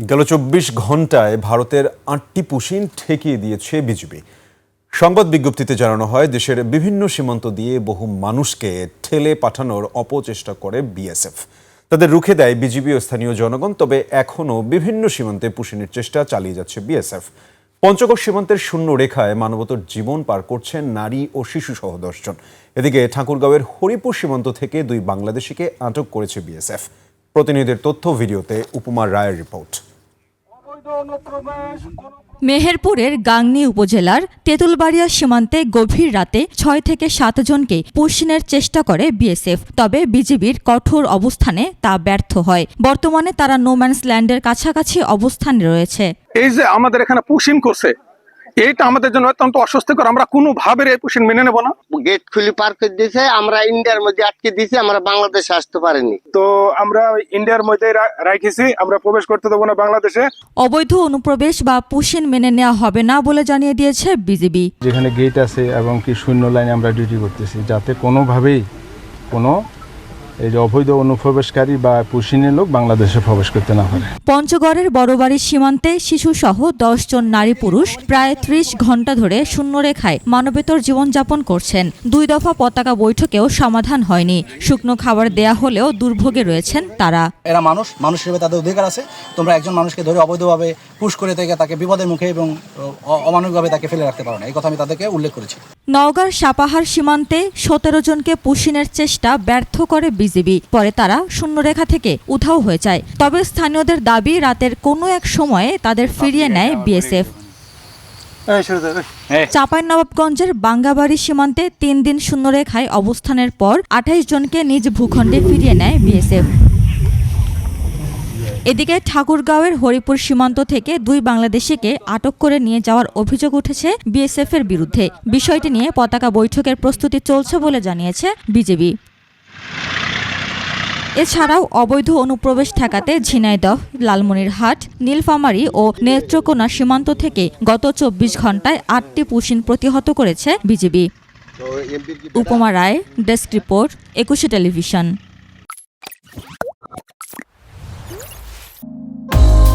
গেল ২৪ ঘন্টায় ভারতের ৮টি পুশিন ঠেকিয়ে দিয়েছে বিজিবি। সংবাদ বিজ্ঞপ্তিতে জানানো হয়, দেশের বিভিন্ন সীমান্ত দিয়ে বহু মানুষকে ঠেলে পাঠানোর অপচেষ্টা করে বিএসএফ। তাদের রুখে দেয় বিজিবি ও স্থানীয় জনগণ। তবে এখনও বিভিন্ন সীমান্তে পুশিনের চেষ্টা চালিয়ে যাচ্ছে বিএসএফ। পঞ্চগড় সীমান্তের শূন্য রেখায় মানবতর জীবন পার করছেন নারী ও শিশুসহ ১০ জন। এদিকে ঠাকুরগাঁওয়ের হরিপুর সীমান্ত থেকে ২ বাংলাদেশিকে আটক করেছে বিএসএফ। প্রতিনিধিদের তথ্য, ভিডিওতে উপমা রায়ের রিপোর্ট। মেহেরপুরের গাংনী উপজেলার তেঁতুলবাড়িয়া সীমান্তে গভীর রাতে ৬ থেকে ৭ জনকে পুশিনের চেষ্টা করে বিএসএফ। তবে বিজিবির কঠোর অবস্থানে তা ব্যর্থ হয়। বর্তমানে তারা নোম্যান্স ল্যান্ডের কাছাকাছি অবস্থানে রয়েছে। এই যে আমাদের এখানে পুশিন করছে, এটা আমাদের জন্য অত্যন্ত অস্বস্তিকর। আমরা কোনোভাবে এই পুশিন মেনে নেব না। গেট খুলে পার করে দিয়েছে, আমরা ইন্ডিয়ার মধ্যে আটকে দিয়েছি, আমরা বাংলাদেশে আসতে পারিনি। তো আমরা ইন্ডিয়ার মধ্যে রাখেছি, আমরা প্রবেশ করতে দেবো না বাংলাদেশে। অবৈধ অনুপ্রবেশ বা পুশিন মেনে নেওয়া হবে না বলে জানিয়ে দিয়েছে বিজিবি। যেখানে গেট আছে এবং কি শূন্য লাইনে আমরা ডিউটি করতেছি, যাতে কোনোভাবেই কোনো এই যে অবৈধ অনুপ্রবেশকারী বা পুশিনের লোক বাংলাদেশে প্রবেশ করতে না পারে। পঞ্চগড়ের বড়বাড়ির সীমান্তে শিশুসহ ১০ জন নারী পুরুষ প্রায় ৩০ ঘন্টা ধরে শূন্যরেখায় মানবেতর জীবনযাপন করছেন। ২ দফা পতাকা বৈঠকেও সমাধান হয়নি। শুকনো খাবার দেয়া হলেও দুর্ভোগে রয়েছেন তারা। এরা মানুষ হিসেবে তাদের অধিকার আছে। তোমরা একজন মানুষকে ধরে অবৈধভাবে পুশ করে থেকে তাকে বিপদের মুখে এবং অমানবিকভাবে তাকে ফেলে রাখতে পারো না, এই কথা আমি তাদেরকে উল্লেখ করেছি। নওগাঁর সাপাহার সীমান্তে ১৭ জনকে পুশিনের চেষ্টা ব্যর্থ করে বিজিবি। পরে তারা শূন্যরেখা থেকে উধাও হয়ে যায়। তবে স্থানীয়দের দাবি, রাতের কোনো এক সময়ে তাদের ফিরিয়ে নেয় বিএসএফ। চাঁপাইনবাবগঞ্জের বাঙ্গাবাড়ি সীমান্তে ৩ দিন শূন্যরেখায় অবস্থানের পর ২৮ জনকে নিজ ভূখণ্ডে ফিরিয়ে নেয় বিএসএফ। এদিকে ঠাকুরগাঁওয়ের হরিপুর সীমান্ত থেকে ২ বাংলাদেশিকে আটক করে নিয়ে যাওয়ার অভিযোগ উঠেছে বিএসএফ এর বিরুদ্ধে। বিষয়টি নিয়ে পতাকা বৈঠকের প্রস্তুতি চলছে বলে জানিয়েছে বিজিবি। এছাড়াও অবৈধ অনুপ্রবেশ ঠেকাতে ঝিনাইদহ, লালমনিরহাট, নীলফামারী ও নেত্রকোনা সীমান্ত থেকে গত ২৪ ঘন্টায় ৮টি পুশিন প্রতিহত করেছে বিজিবি। উপমা রায়, ডেস্ক রিপোর্ট, ২১ টেলিভিশন।